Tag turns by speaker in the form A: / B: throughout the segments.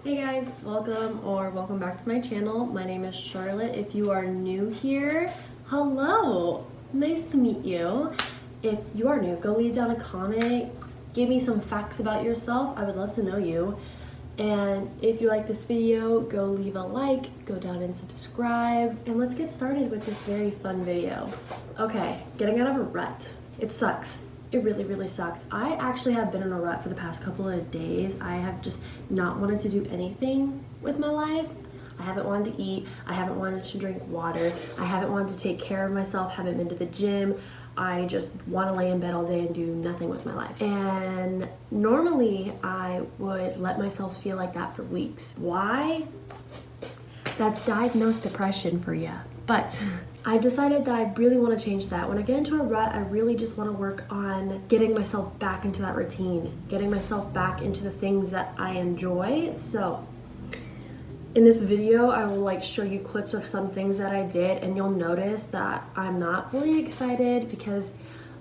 A: Hey guys, welcome back to my channel. My name is Charlotte. If you are new here, hello, nice to meet you. If you are new, go leave down a comment, give me some facts about yourself. I would love to know you. And if you like this video, go leave a like, go down and subscribe, and let's get started with this very fun video. Okay, getting out of a rut. It sucks. It really sucks. I actually have been in a rut for the past couple of days. I have just not wanted to do anything with my life. I haven't wanted to eat. I haven't wanted to drink water. I haven't wanted to take care of myself. Haven't been to the gym. I just want to lay in bed all day and do nothing with my life. And normally I would let myself feel like that for weeks. Why? That's diagnosed depression for you. But I've decided that I really want to change that. When I get into a rut, I really just want to work on getting myself back into that routine, getting myself back into the things that I enjoy. So in this video, I will show you clips of some things that I did, and you'll notice that I'm not fully excited because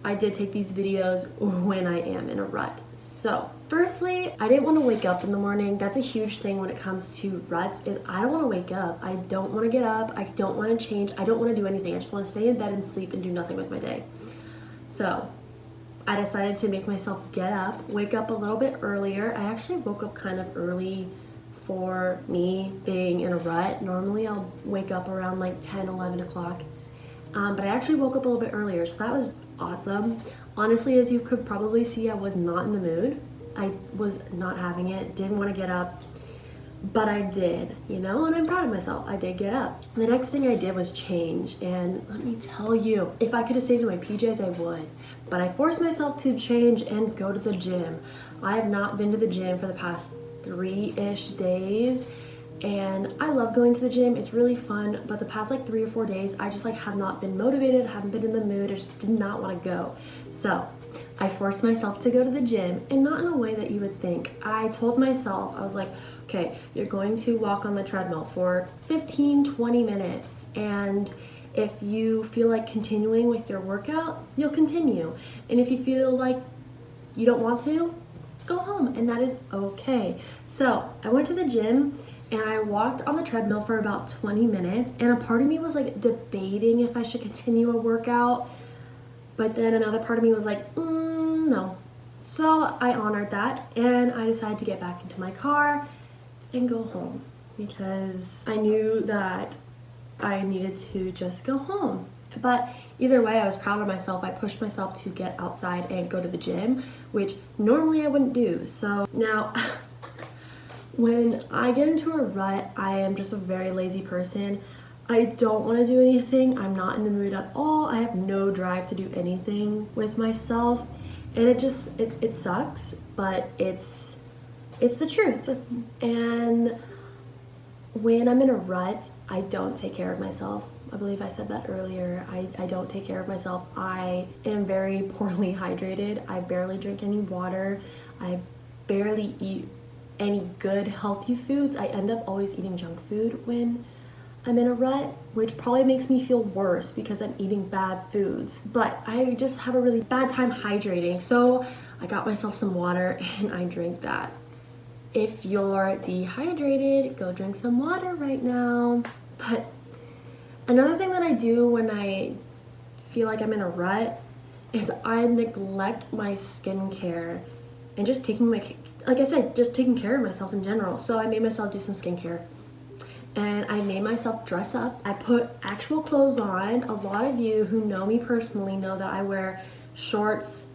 A: I did take these videos when I am in a rut. So firstly, I didn't want to wake up in the morning. That's a huge thing when it comes to ruts, is I don't want to wake up. I don't want to get up. I don't want to change. I don't want to do anything. I just want to stay in bed and sleep and do nothing with my day. So I decided to make myself get up, wake up a little bit earlier. I actually woke up kind of early for me being in a rut. Normally I'll wake up around 10, 11 o'clock. But I actually woke up a little bit earlier, so that was awesome. Honestly, as you could probably see, I was not in the mood. I was not having it, didn't want to get up, but I did, and I'm proud of myself. I did get up. The next thing I did was change, and let me tell you, if I could have stayed in my PJs, I would. But I forced myself to change and go to the gym. I have not been to the gym for the past 3-ish days. And I love going to the gym, it's really fun, but the past 3 or 4 days, I just have not been motivated, haven't been in the mood, I just did not want to go. So I forced myself to go to the gym, and not in a way that you would think. I told myself, I was like, okay, you're going to walk on the treadmill for 15-20 minutes, and if you feel like continuing with your workout, you'll continue. And if you feel like you don't want to, go home, and that is okay. So I went to the gym, and I walked on the treadmill for about 20 minutes, and a part of me was debating if I should continue a workout, but then another part of me was no. So I honored that, and I decided to get back into my car and go home because I knew that I needed to just go home. But either way, I was proud of myself. I pushed myself to get outside and go to the gym, which normally I wouldn't do. So now when I get into a rut, I am just a very lazy person. I don't want to do anything. I'm not in the mood at all. I have no drive to do anything with myself. And it sucks, but it's the truth. And when I'm in a rut, I don't take care of myself. I believe I said that earlier. I don't take care of myself. I am very poorly hydrated. I barely drink any water. I barely eat any good healthy foods. I end up always eating junk food when I'm in a rut, which probably makes me feel worse because I'm eating bad foods. But I just have a really bad time hydrating, so I got myself some water and I drank that. If you're dehydrated, go drink some water right now. But another thing that I do when I feel like I'm in a rut is I neglect my skincare and just just taking care of myself in general. So I made myself do some skincare, and I made myself dress up. I put actual clothes on. A lot of you who know me personally know that I wear shorts,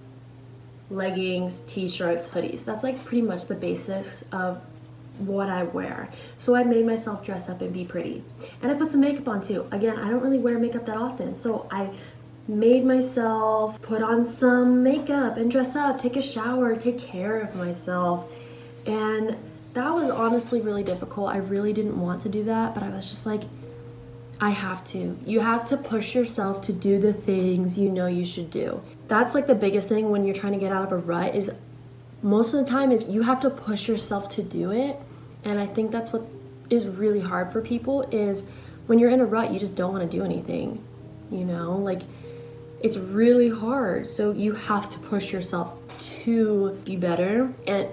A: leggings, t-shirts, hoodies. That's pretty much the basics of what I wear. So I made myself dress up and be pretty. And I put some makeup on too. Again, I don't really wear makeup that often, so I made myself put on some makeup and dress up, take a shower, take care of myself. And that was honestly really difficult. I really didn't want to do that, but I was just I have to. You have to push yourself to do the things you know you should do. That's the biggest thing when you're trying to get out of a rut, is most of the time is you have to push yourself to do it. And I think that's what is really hard for people, is when you're in a rut, you just don't want to do anything, it's really hard. So you have to push yourself to be better, and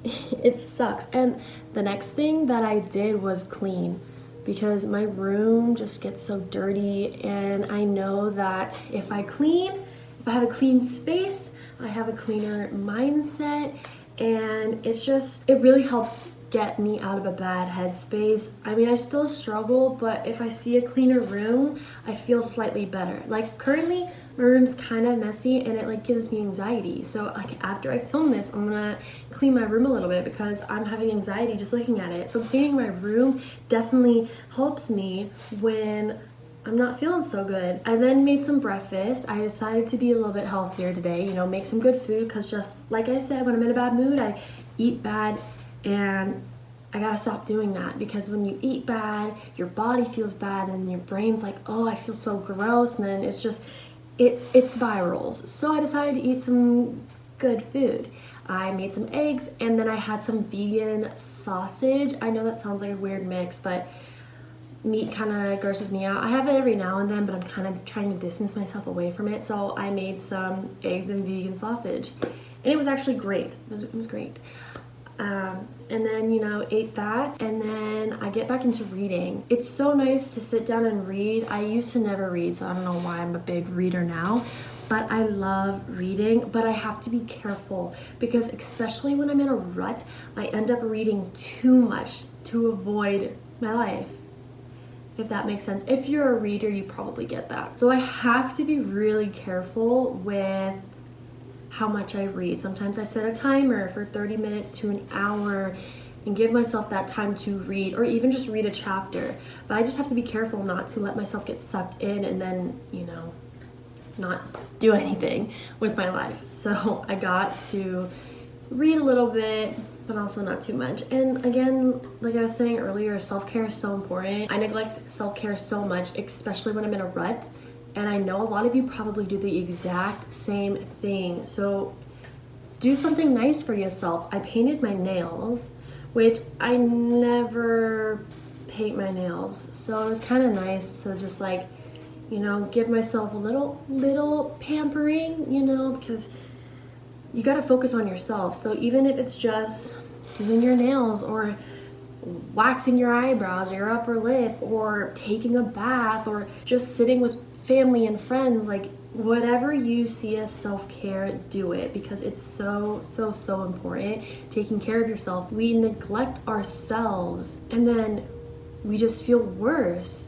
A: it sucks. And the next thing that I did was clean, because my room just gets so dirty, and I know that if I have a clean space, I have a cleaner mindset, and it really helps get me out of a bad headspace. I mean, I still struggle, but if I see a cleaner room, I feel slightly better. Like currently, my room's kind of messy and it like gives me anxiety. So like after I film this, I'm gonna clean my room a little bit because I'm having anxiety just looking at it. So cleaning my room definitely helps me when I'm not feeling so good. I then made some breakfast. I decided to be a little bit healthier today, make some good food, because just like I said, when I'm in a bad mood, I eat bad, and I gotta stop doing that, because when you eat bad, your body feels bad and your brain's like, oh, I feel so gross, and then it spirals. So I decided to eat some good food. I made some eggs, and then I had some vegan sausage. I know that sounds like a weird mix, but meat kind of grosses me out. I have it every now and then, but I'm kind of trying to distance myself away from it. So I made some eggs and vegan sausage, and it was actually great. It was great. And then, ate that, and then I get back into reading. It's so nice to sit down and read. I used to never read, so I don't know why I'm a big reader now, but I love reading, but I have to be careful, because especially when I'm in a rut, I end up reading too much to avoid my life, if that makes sense. If you're a reader, you probably get that. So I have to be really careful with how much I read. Sometimes I set a timer for 30 minutes to an hour and give myself that time to read, or even just read a chapter. But I just have to be careful not to let myself get sucked in and then, not do anything with my life. So I got to read a little bit, but also not too much. And again, like I was saying earlier, self-care is so important. I neglect self-care so much, especially when I'm in a rut. And I know a lot of you probably do the exact same thing. So do something nice for yourself. I painted my nails, which I never paint my nails. So it was kind of nice to just give myself a little pampering, because you got to focus on yourself. So even if it's just doing your nails, or waxing your eyebrows or your upper lip, or taking a bath, or just sitting with family and friends, whatever you see as self-care, do it, because it's so important. Taking care of yourself. We neglect ourselves and then we just feel worse.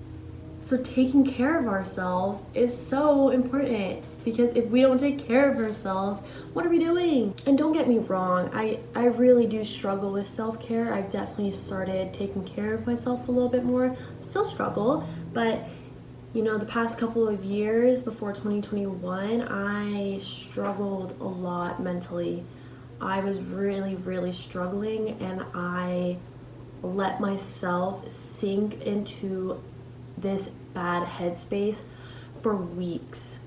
A: So taking care of ourselves is so important, because if we don't take care of ourselves, what are we doing? And don't get me wrong, I really do struggle with self-care. I've definitely started taking care of myself a little bit more. Still struggle, but the past couple of years before 2021, I struggled a lot mentally. I was really struggling, and I let myself sink into this bad headspace for weeks.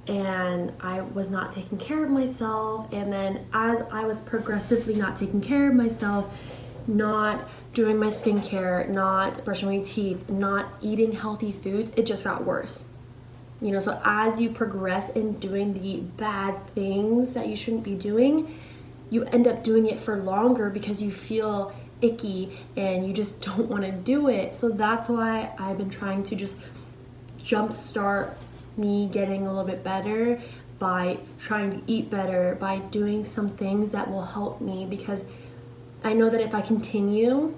A: And I was not taking care of myself, and then as I was progressively not taking care of myself, not doing my skincare, not brushing my teeth, not eating healthy foods, it just got worse. So as you progress in doing the bad things that you shouldn't be doing, you end up doing it for longer because you feel icky and you just don't want to do it. So that's why I've been trying to just jumpstart me getting a little bit better by trying to eat better, by doing some things that will help me, because I know that if I continue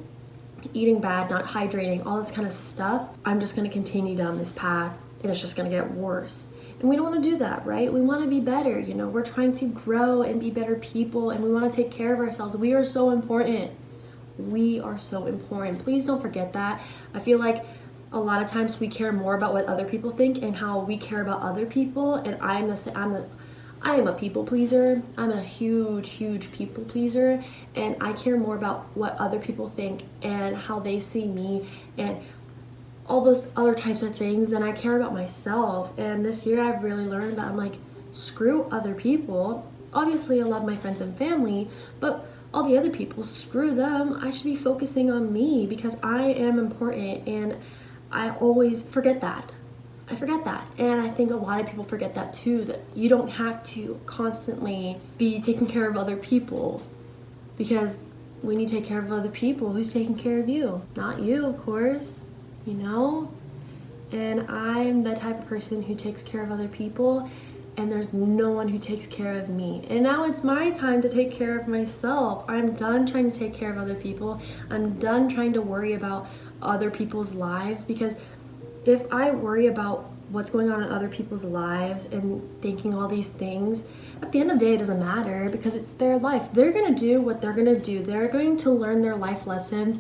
A: eating bad, not hydrating, all this kind of stuff, I'm just going to continue down this path, and it's just going to get worse. And we don't want to do that, right? We want to be better. We're trying to grow and be better people, and we want to take care of ourselves. We are so important. We are so important. Please don't forget that. I feel like a lot of times we care more about what other people think and how we care about other people, and I am a people pleaser. I'm a huge people pleaser, and I care more about what other people think and how they see me and all those other types of things than I care about myself. And this year I've really learned that I'm screw other people. Obviously I love my friends and family, but all the other people, screw them. I should be focusing on me, because I am important, and I always forget that. I forget that, and I think a lot of people forget that too, that you don't have to constantly be taking care of other people. Because when you take care of other people, who's taking care of you? Not you, of course, you know? And I'm the type of person who takes care of other people, and there's no one who takes care of me. And now it's my time to take care of myself. I'm done trying to take care of other people. I'm done trying to worry about other people's lives, because if I worry about what's going on in other people's lives and thinking all these things, at the end of the day, it doesn't matter, because it's their life. They're gonna do what they're gonna do. They're going to learn their life lessons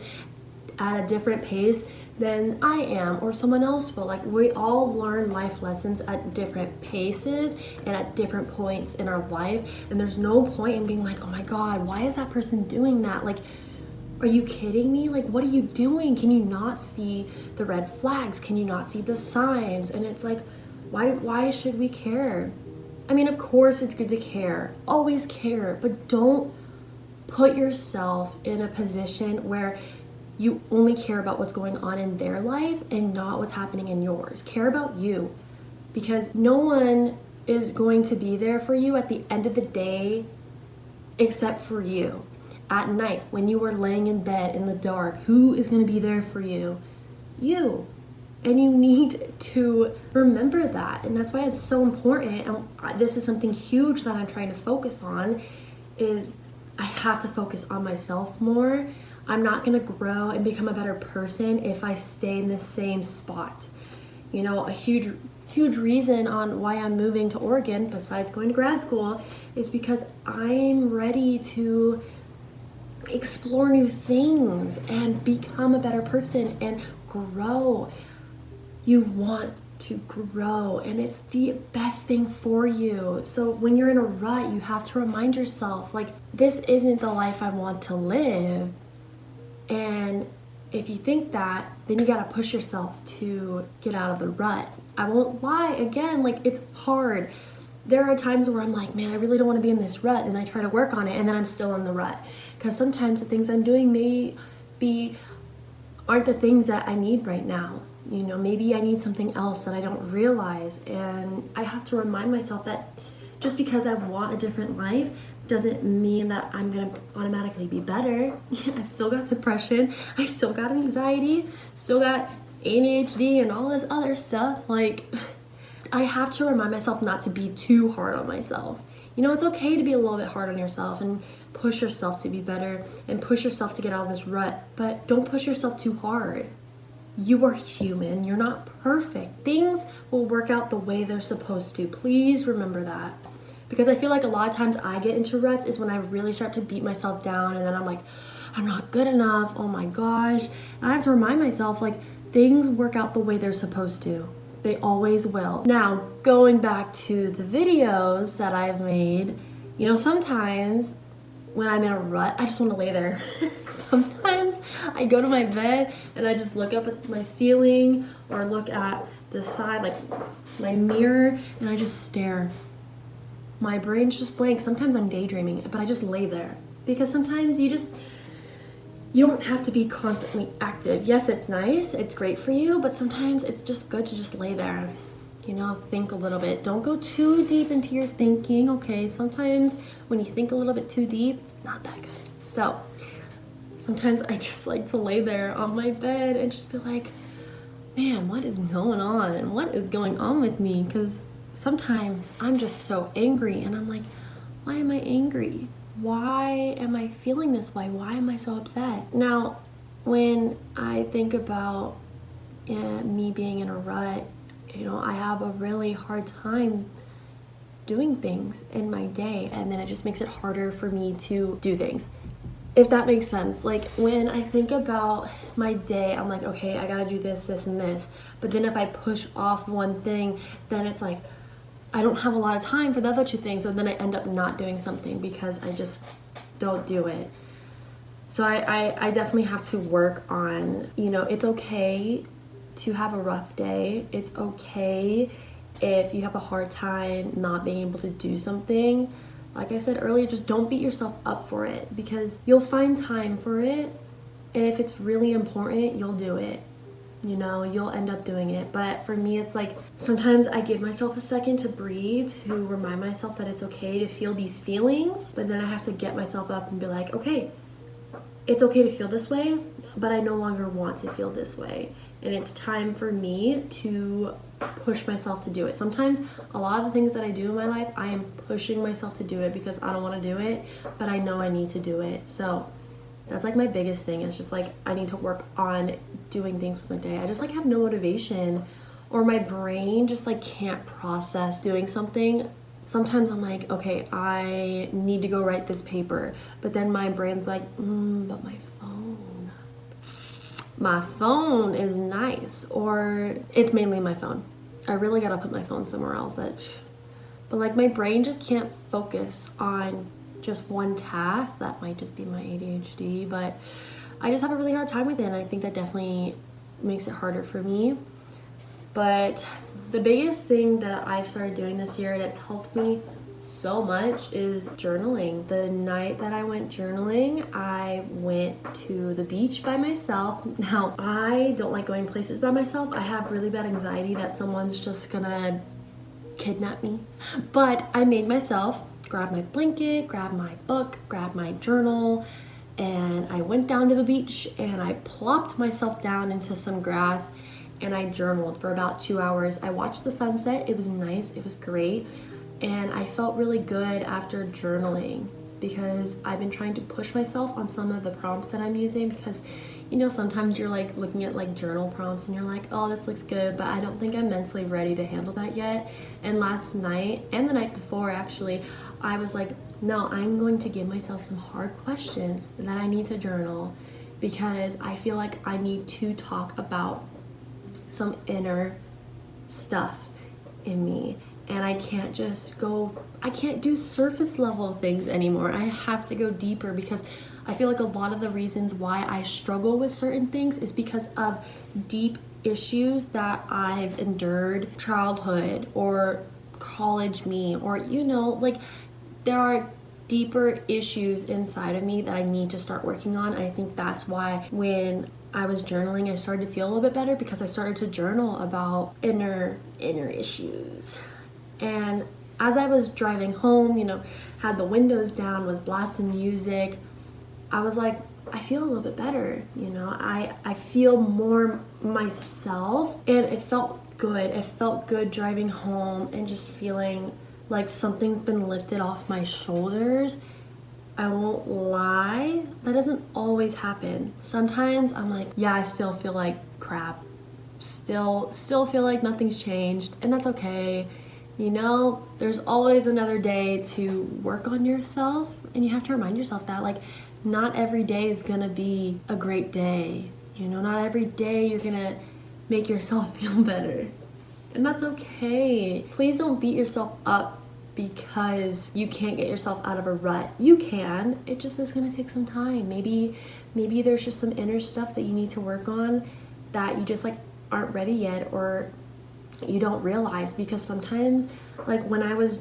A: at a different pace than I am or someone else will. Like, we all learn life lessons at different paces and at different points in our life. And there's no point in being like, oh my God, why is that person doing that? Like, are you kidding me? Like, what are you doing? Can you not see the red flags? Can you not see the signs? And it's like, why should we care? I mean, of course it's good to care. Always care, but don't put yourself in a position where you only care about what's going on in their life and not what's happening in yours. Care about you, because no one is going to be there for you at the end of the day except for you. At night, when you are laying in bed in the dark, who is going to be there for you? You. And you need to remember that. And that's why it's so important. And this is something huge that I'm trying to focus on, is I have to focus on myself more. I'm not going to grow and become a better person if I stay in the same spot. You know, a huge reason on why I'm moving to Oregon, besides going to grad school, is because I'm ready to explore new things and become a better person and grow. You want to grow, and it's the best thing for you. So when you're in a rut, you have to remind yourself, like, this isn't the life I want to live. And if you think that, then you gotta push yourself to get out of the rut. I won't lie, again, like, it's hard. There are times where I'm like, man, I really don't want to be in this rut, and I try to work on it, and then I'm still in the rut. Because sometimes the things I'm doing aren't the things that I need right now. You know, maybe I need something else that I don't realize. And I have to remind myself that just because I want a different life doesn't mean that I'm gonna automatically be better. I still got depression, I still got anxiety, still got ADHD and all this other stuff. Like, I have to remind myself not to be too hard on myself. You know, it's okay to be a little bit hard on yourself and push yourself to be better and push yourself to get out of this rut, but don't push yourself too hard. You are human, you're not perfect. Things will work out the way they're supposed to. Please remember that. Because I feel like a lot of times I get into ruts is when I really start to beat myself down, and then I'm like, I'm not good enough, oh my gosh. And I have to remind myself, like, things work out the way they're supposed to. They always will. Now, going back to the videos that I've made, you know, sometimes when I'm in a rut, I just want to lay there. Sometimes I go to my bed and I just look up at my ceiling or look at the side, like my mirror, and I just stare. My brain's just blank. Sometimes I'm daydreaming, but I just lay there. Because sometimes you don't have to be constantly active. Yes, it's nice, it's great for you, but sometimes it's just good to just lay there. You know, think a little bit. Don't go too deep into your thinking, okay? Sometimes when you think a little bit too deep, it's not that good. So sometimes I just like to lay there on my bed and just be like, man, what is going on? And what is going on with me? Because sometimes I'm just so angry and I'm like, why am I angry? Why am I feeling this way? Why am I so upset? Now, when I think about me being in a rut, you know, I have a really hard time doing things in my day, and then it just makes it harder for me to do things, if that makes sense. Like, when I think about my day, I'm like, okay, I gotta do this, this, and this. But then if I push off one thing, then it's like, I don't have a lot of time for the other two things, so then I end up not doing something because I just don't do it. So I definitely have to work on, you know, it's okay to have a rough day. It's okay if you have a hard time not being able to do something. Like I said earlier, just don't beat yourself up for it, because you'll find time for it, and if it's really important, you'll do it. You know, you'll end up doing it. But for me, it's like sometimes I give myself a second to breathe, to remind myself that it's okay to feel these feelings, but then I have to get myself up and be like, okay, it's okay to feel this way, but I no longer want to feel this way. And it's time for me to push myself to do it. Sometimes a lot of the things that I do in my life, I am pushing myself to do it because I don't want to do it, but I know I need to do it. So that's like my biggest thing. It's just like I need to work on doing things with my day. I just like have no motivation, or my brain just like can't process doing something. Sometimes I'm like, okay, I need to go write this paper, but then my brain's like, but my phone is nice, or it's mainly my phone. I really gotta put my phone somewhere else. But like my brain just can't focus on just one task. That might just be my ADHD, but I just have a really hard time with it, and I think that definitely makes it harder for me. But the biggest thing that I've started doing this year that's helped me so much is journaling. The night that I went journaling, I went to the beach by myself. Now, I don't like going places by myself. I have really bad anxiety that someone's just gonna kidnap me. But I made myself grab my blanket, grab my book, grab my journal, and I went down to the beach and I plopped myself down into some grass and I journaled for about 2 hours. I watched the sunset. It was nice. It was great. And I felt really good after journaling because I've been trying to push myself on some of the prompts that I'm using, because you know, sometimes you're like looking at like journal prompts and you're like, oh, this looks good, but I don't think I'm mentally ready to handle that yet. And last night and the night before, actually, I was like, no, I'm going to give myself some hard questions that I need to journal, because I feel like I need to talk about some inner stuff in me. And I can't just I can't do surface level things anymore. I have to go deeper, because I feel like a lot of the reasons why I struggle with certain things is because of deep issues that I've endured, childhood or college me, or you know, like there are deeper issues inside of me that I need to start working on. And I think that's why when I was journaling, I started to feel a little bit better, because I started to journal about inner issues. And as I was driving home, you know, had the windows down, was blasting music, I was like, I feel a little bit better, you know, I feel more myself, and it felt good. It felt good driving home and just feeling like something's been lifted off my shoulders. I won't lie, that doesn't always happen. Sometimes I'm like, yeah, I still feel like crap. Still feel like nothing's changed, and that's okay. You know, there's always another day to work on yourself, and you have to remind yourself that, like, not every day is gonna be a great day. You know, not every day you're gonna make yourself feel better. And that's okay. Please don't beat yourself up because you can't get yourself out of a rut. You can, it just is gonna take some time. Maybe there's just some inner stuff that you need to work on that you just like aren't ready yet, or you don't realize. Because sometimes, like when I was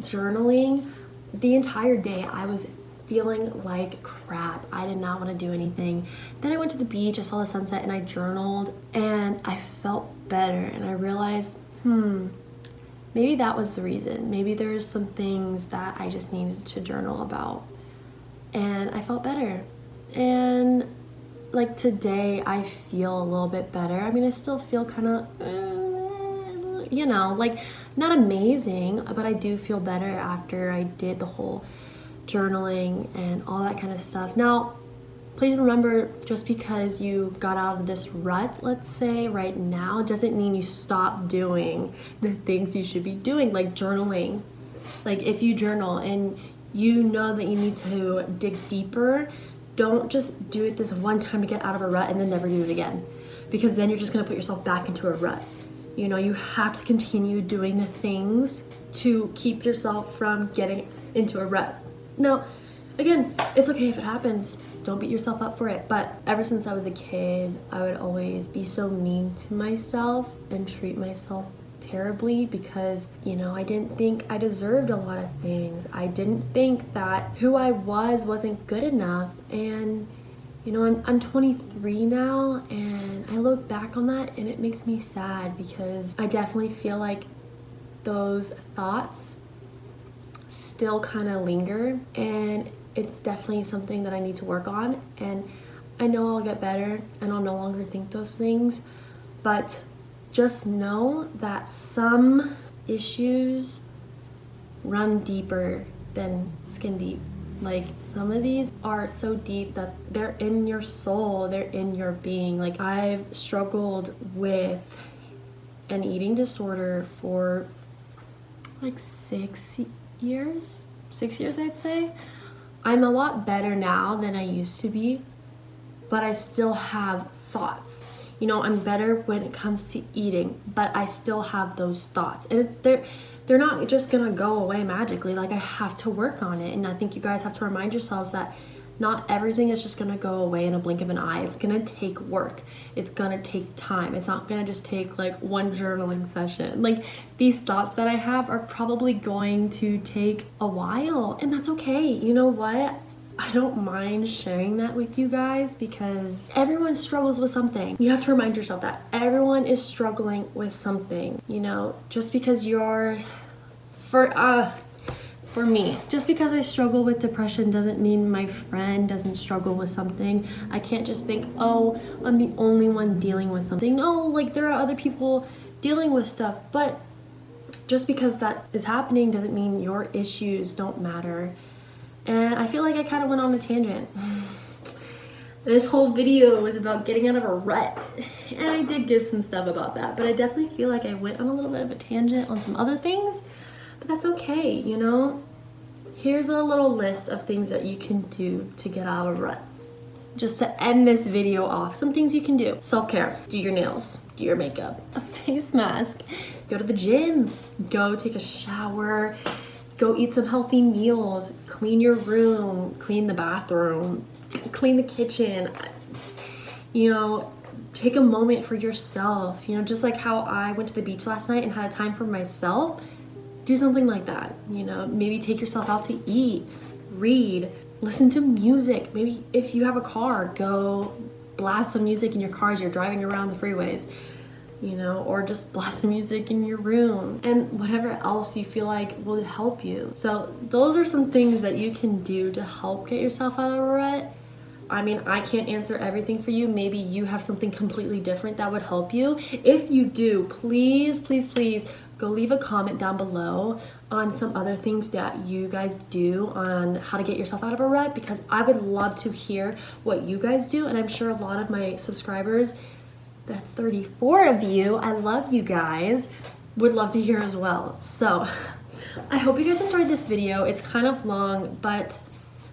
A: journaling, the entire day I was feeling like crap. I did not want to do anything. Then I went to the beach, I saw the sunset, and I journaled, and I felt better. And I realized, maybe that was the reason. Maybe there's some things that I just needed to journal about. And I felt better. And like today, I feel a little bit better. I mean, I still feel kind of, you know, like not amazing, but I do feel better after I did the whole journaling and all that kind of stuff. Now, please remember, just because you got out of this rut, let's say right now, doesn't mean you stop doing the things you should be doing, like journaling. Like if you journal and you know that you need to dig deeper, don't just do it this one time to get out of a rut and then never do it again, because then you're just going to put yourself back into a rut. You know, you have to continue doing the things to keep yourself from getting into a rut. Now, again, it's okay if it happens. Don't beat yourself up for it. But ever since I was a kid, I would always be so mean to myself and treat myself terribly, because, you know, I didn't think I deserved a lot of things. I didn't think that who I was wasn't good enough. And, You know, I'm 23 now, and I look back on that and it makes me sad because I definitely feel like those thoughts still kind of linger, and it's definitely something that I need to work on. And I know I'll get better and I'll no longer think those things, but just know that some issues run deeper than skin deep. Like, some of these are so deep that they're in your soul, they're in your being. Like, I've struggled with an eating disorder for like 6 years I'd say. I'm a lot better now than I used to be, but I still have thoughts. You know, I'm better when it comes to eating, but I still have those thoughts, and they're not just gonna go away magically. Like, I have to work on it, and I think you guys have to remind yourselves that not everything is just gonna go away in a blink of an eye. It's gonna take work. It's gonna take time. It's not gonna just take like one journaling session. Like, these thoughts that I have are probably going to take a while, and that's okay. You know what? I don't mind sharing that with you guys because everyone struggles with something. You have to remind yourself that everyone is struggling with something. You know, just because for me, just because I struggle with depression doesn't mean my friend doesn't struggle with something. I can't just think, oh, I'm the only one dealing with something. No, like, there are other people dealing with stuff, but just because that is happening doesn't mean your issues don't matter. And I feel like I kind of went on a tangent. This whole video was about getting out of a rut, and I did give some stuff about that, but I definitely feel like I went on a little bit of a tangent on some other things. But that's okay, you know? Here's a little list of things that you can do to get out of a rut. Just to end this video off, some things you can do. Self-care, do your nails, do your makeup, a face mask, go to the gym, go take a shower, go eat some healthy meals, clean your room, clean the bathroom, clean the kitchen. You know, take a moment for yourself. You know, just like how I went to the beach last night and had a time for myself, do something like that. You know, maybe take yourself out to eat, read, listen to music. Maybe if you have a car, go blast some music in your car as you're driving around the freeways, you know, or just blast some music in your room, and whatever else you feel like will help you. So those are some things that you can do to help get yourself out of a rut. I mean, I can't answer everything for you. Maybe you have something completely different that would help you. If you do, please, please, please go leave a comment down below on some other things that you guys do on how to get yourself out of a rut, because I would love to hear what you guys do. And I'm sure a lot of my subscribers, the 34 of you, I love you guys, would love to hear as well. So I hope you guys enjoyed this video. It's kind of long, but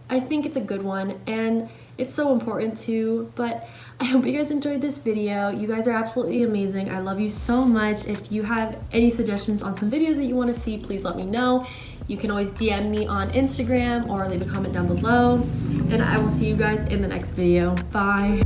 A: I think it's a good one, and it's so important too. But I hope you guys enjoyed this video. You guys are absolutely amazing. I love you so much. If you have any suggestions on some videos that you want to see, please let me know. You can always DM me on Instagram or leave a comment down below, and I will see you guys in the next video. Bye.